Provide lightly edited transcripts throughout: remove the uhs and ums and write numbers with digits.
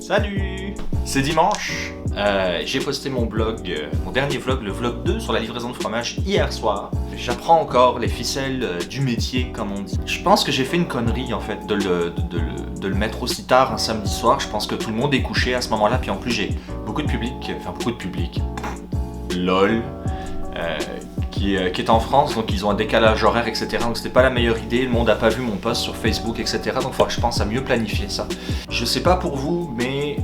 Salut! C'est dimanche, j'ai posté mon blog, mon dernier vlog, le vlog 2 sur la livraison de fromage hier soir. J'apprends encore les ficelles du métier comme on dit. Je pense que j'ai fait une connerie en fait de le mettre aussi tard un samedi soir. Je pense que tout le monde est couché à ce moment-là, puis en plus j'ai beaucoup de public, lol, qui est en France, donc ils ont un décalage horaire, etc. Donc c'était pas la meilleure idée, le monde a pas vu mon post sur Facebook, etc. Donc il faudra que je pense à mieux planifier ça. Je sais pas pour vous, mais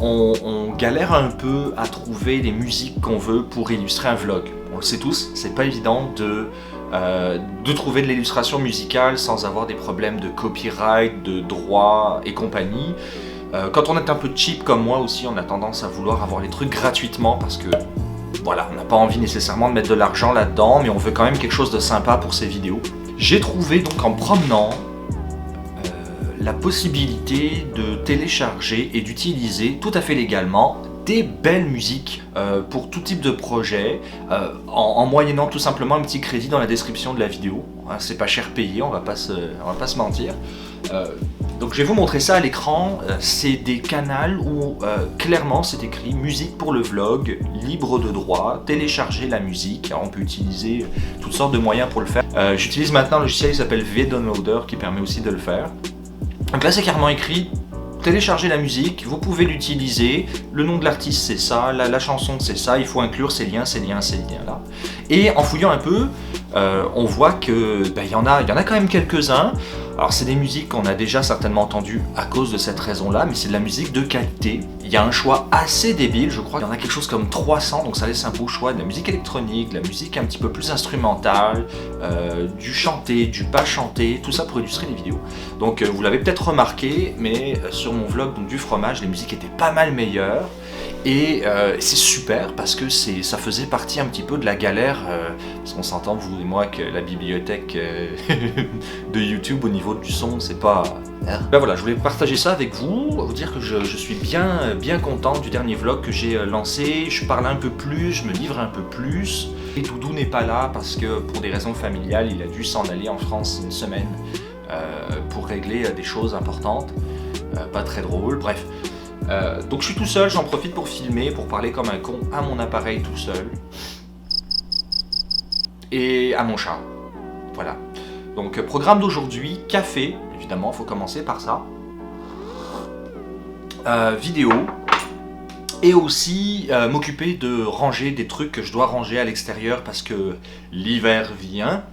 on galère un peu à trouver les musiques qu'on veut pour illustrer un vlog. On le sait tous, c'est pas évident de trouver de l'illustration musicale sans avoir des problèmes de copyright, de droits et compagnie. Quand on est un peu cheap comme moi aussi, on a tendance à vouloir avoir les trucs gratuitement parce que voilà, on n'a pas envie nécessairement de mettre de l'argent là-dedans, mais on veut quand même quelque chose de sympa pour ces vidéos. J'ai trouvé donc en promenant la possibilité de télécharger et d'utiliser tout à fait légalement des belles musiques pour tout type de projet en moyennant tout simplement un petit crédit dans la description de la vidéo. C'est pas cher payé, on va pas se mentir. Donc je vais vous montrer ça à l'écran. C'est des canals où clairement c'est écrit musique pour le vlog, libre de droit, télécharger la musique. Alors, on peut utiliser toutes sortes de moyens pour le faire. J'utilise maintenant un logiciel qui s'appelle V-Downloader qui permet aussi de le faire. Donc là c'est carrément écrit télécharger la musique, vous pouvez l'utiliser, le nom de l'artiste c'est ça, la chanson c'est ça, il faut inclure ces liens là. Et en fouillant un peu, on voit que y en a quand même quelques-uns. Alors c'est des musiques qu'on a déjà certainement entendues à cause de cette raison-là, mais c'est de la musique de qualité. Il y a un choix assez débile, je crois qu'il y en a quelque chose comme 300, donc ça laisse un beau choix de la musique électronique, de la musique un petit peu plus instrumentale, du chanté, du pas chanté, tout ça pour illustrer les vidéos. Donc vous l'avez peut-être remarqué, mais sur mon vlog donc, du fromage, les musiques étaient pas mal meilleures. Et c'est super parce que ça faisait partie un petit peu de la galère, parce qu'on s'entend vous et moi que la bibliothèque de YouTube au niveau du son c'est pas... Ben voilà, je voulais partager ça avec vous dire que je suis bien content du dernier vlog que j'ai lancé. Je parle un peu plus, je me livre un peu plus. Et Doudou n'est pas là parce que pour des raisons familiales il a dû s'en aller en France une semaine pour régler des choses importantes, pas très drôles, bref. Donc je suis tout seul, j'en profite pour filmer, pour parler comme un con à mon appareil tout seul. Et à mon chat. Voilà. Donc programme d'aujourd'hui, café, évidemment, il faut commencer par ça. Vidéo. Et aussi m'occuper de ranger des trucs que je dois ranger à l'extérieur parce que l'hiver vient.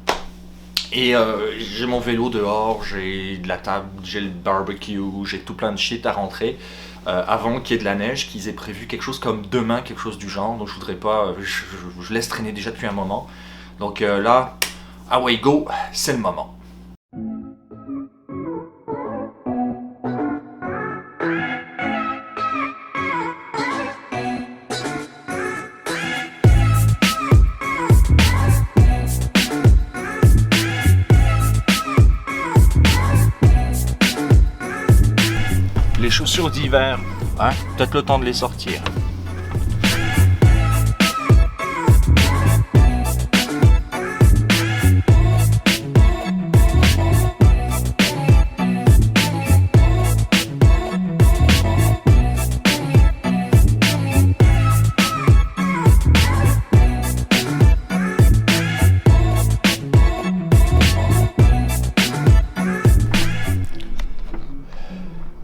Et j'ai mon vélo dehors, j'ai de la table, j'ai le barbecue, j'ai tout plein de shit à rentrer. Avant qu'il y ait de la neige, qu'ils aient prévu quelque chose comme demain, quelque chose du genre. Donc je voudrais pas, je laisse traîner déjà depuis un moment. Donc là, away go, c'est le moment. Les chaussures d'hiver, hein, peut-être le temps de les sortir.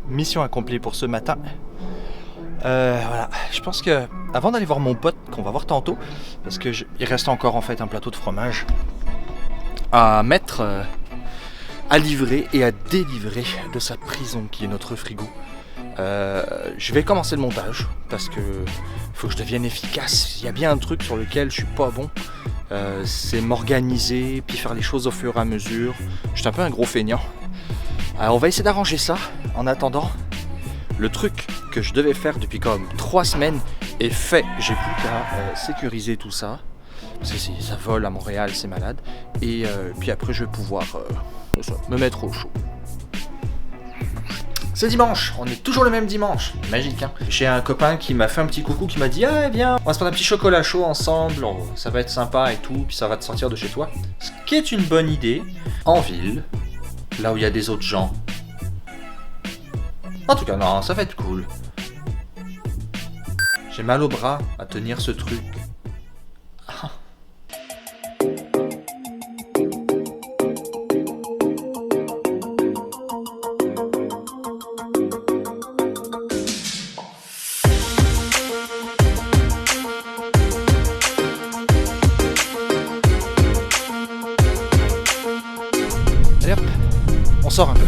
Mission accomplie pour ce matin. Voilà, je pense que avant d'aller voir mon pote qu'on va voir tantôt, parce que il reste encore en fait un plateau de fromage à mettre, à livrer et à délivrer de sa prison qui est notre frigo. Je vais commencer le montage parce que faut que je devienne efficace. Il y a bien un truc sur lequel je suis pas bon, c'est m'organiser puis faire les choses au fur et à mesure. Je suis un peu un gros feignant. On va essayer d'arranger ça. En attendant, le truc que je devais faire depuis comme 3 semaines est fait. J'ai plus qu'à sécuriser tout ça. Parce que ça vole à Montréal, c'est malade. Et puis après, je vais pouvoir me mettre au chaud. C'est dimanche, on est toujours le même dimanche. Magique, hein. J'ai un copain qui m'a fait un petit coucou, qui m'a dit « Ah, viens, on va se prendre un petit chocolat chaud ensemble, ça va être sympa et tout, puis ça va te sortir de chez toi. » Ce qui est une bonne idée, en ville, là où il y a des autres gens. En tout cas, non, ça va être cool. J'ai mal au bras à tenir ce truc. Ah. Allez hop, on sort un peu.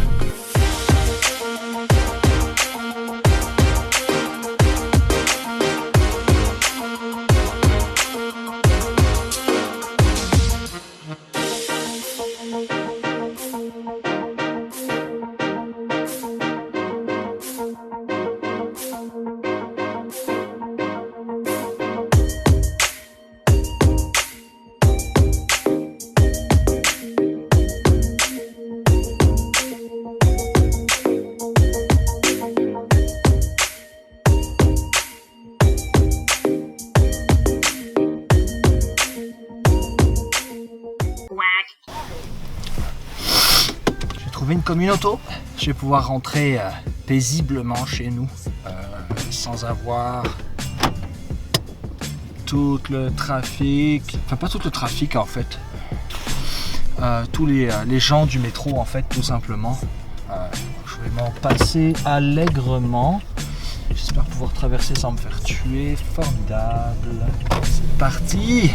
Une communauté, je vais pouvoir rentrer paisiblement chez nous sans avoir tout le trafic, enfin pas tout le trafic en fait, tous les gens du métro en fait tout simplement. Je vais m'en passer allègrement, j'espère pouvoir traverser sans me faire tuer, formidable, c'est parti.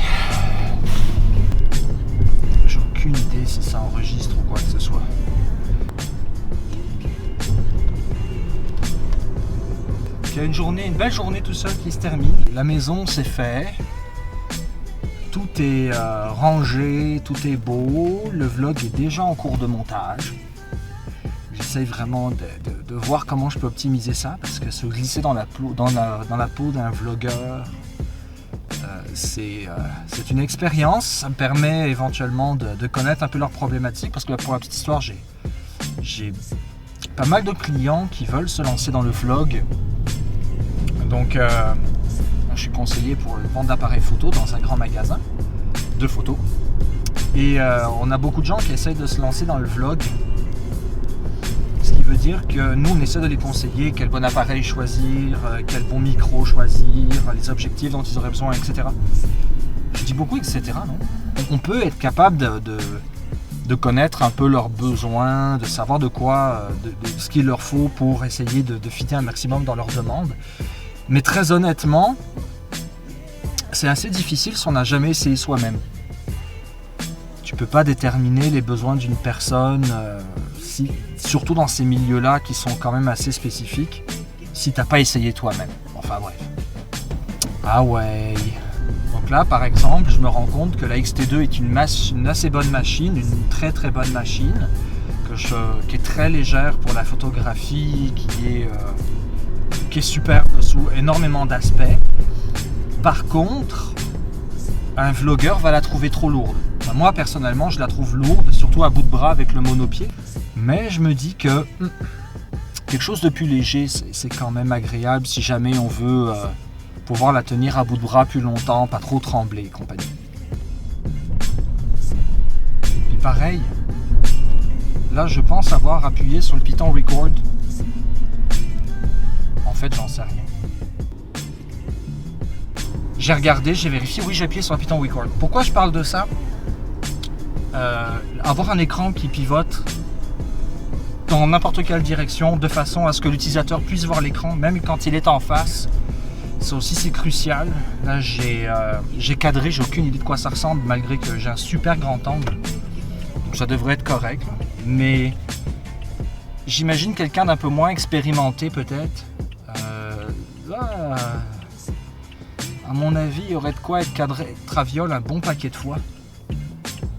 J'ai aucune idée si ça enregistre ou quoi que ce soit. Il y a une belle journée tout seul qui se termine. La maison c'est fait. Tout est rangé, tout est beau. Le vlog est déjà en cours de montage. J'essaye vraiment de voir comment je peux optimiser ça parce que se glisser dans la peau d'un vlogueur, c'est une expérience. Ça me permet éventuellement de connaître un peu leurs problématiques parce que pour la petite histoire, j'ai pas mal de clients qui veulent se lancer dans le vlog. Donc, je suis conseiller pour le vente d'appareils photo dans un grand magasin de photos. Et on a beaucoup de gens qui essayent de se lancer dans le vlog. Ce qui veut dire que nous, on essaie de les conseiller quel bon appareil choisir, quel bon micro choisir, les objectifs dont ils auraient besoin, etc. Je dis beaucoup etc. non ? On peut être capable de connaître un peu leurs besoins, de savoir de quoi, de ce qu'il leur faut pour essayer de fitter un maximum dans leurs demandes. Mais très honnêtement, c'est assez difficile si on n'a jamais essayé soi-même. Tu peux pas déterminer les besoins d'une personne, surtout dans ces milieux-là qui sont quand même assez spécifiques, si t'as pas essayé toi-même. Enfin bref. Ah ouais. Donc là, par exemple, je me rends compte que la XT2 est une assez bonne machine, une très très bonne machine, qui est très légère pour la photographie, qui est super sous énormément d'aspects. Par contre, un vlogueur va la trouver trop lourde. Enfin, moi personnellement, je la trouve lourde, surtout à bout de bras avec le monopied. Mais je me dis que quelque chose de plus léger, c'est quand même agréable si jamais on veut pouvoir la tenir à bout de bras plus longtemps, pas trop trembler et compagnie. Puis pareil, là je pense avoir appuyé sur le piton record. En fait, j'en sais rien. J'ai regardé, j'ai vérifié, oui j'ai appuyé sur le piton record. Pourquoi je parle de ça ? Avoir un écran qui pivote dans n'importe quelle direction de façon à ce que l'utilisateur puisse voir l'écran même quand il est en face, c'est crucial. Là j'ai cadré, j'ai aucune idée de quoi ça ressemble malgré que j'ai un super grand angle, donc ça devrait être correct, mais j'imagine quelqu'un d'un peu moins expérimenté peut-être, là à mon avis il y aurait de quoi être cadré traviole un bon paquet de fois.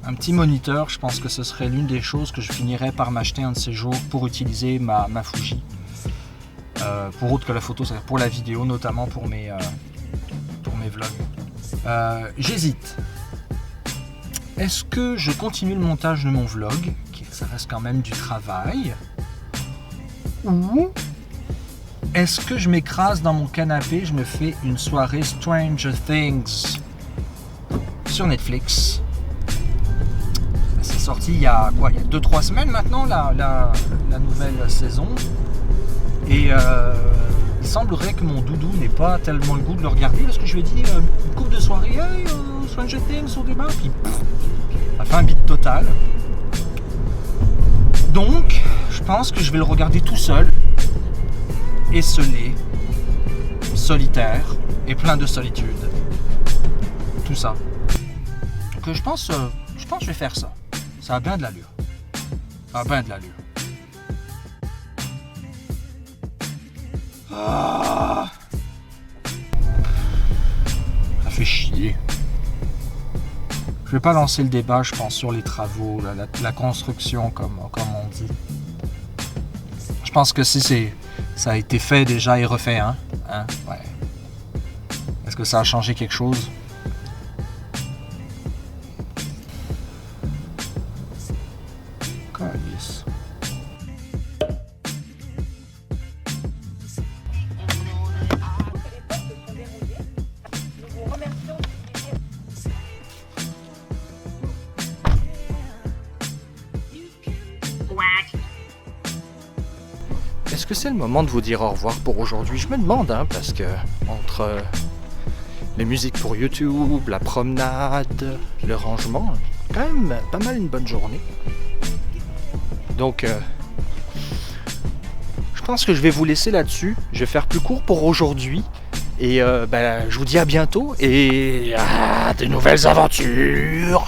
Un petit moniteur, je pense que ce serait l'une des choses que je finirais par m'acheter un de ces jours pour utiliser ma Fuji. Pour autre que la photo, c'est-à-dire pour la vidéo, notamment pour mes vlogs. J'hésite. Est-ce que je continue le montage de mon vlog, ça reste quand même du travail, ou est-ce que je m'écrase dans mon canapé, je me fais une soirée Stranger Things sur Netflix? C'est sorti il y a 2-3 semaines maintenant la nouvelle saison, et il semblerait que mon doudou n'ait pas tellement le goût de le regarder parce que je lui ai dit une couple de soirées, hey, Stranger Things au débat, puis ça fait un beat total. Donc, je pense que je vais le regarder tout seul, esselé, solitaire et plein de solitude. Tout ça. Donc, je pense que je vais faire ça. Ça a bien de l'allure. Ça a bien de l'allure. Ah. Ça fait chier. Je vais pas lancer le débat, je pense, sur les travaux, la construction, comme on dit. Je pense que si ça a été fait déjà et refait, hein? Ouais. Est-ce que ça a changé quelque chose? Calice. Est-ce que c'est le moment de vous dire au revoir pour aujourd'hui? Je me demande, parce que entre les musiques pour YouTube, la promenade, le rangement, quand même pas mal une bonne journée. Donc, je pense que je vais vous laisser là-dessus. Je vais faire plus court pour aujourd'hui. Et je vous dis à bientôt et à de nouvelles aventures.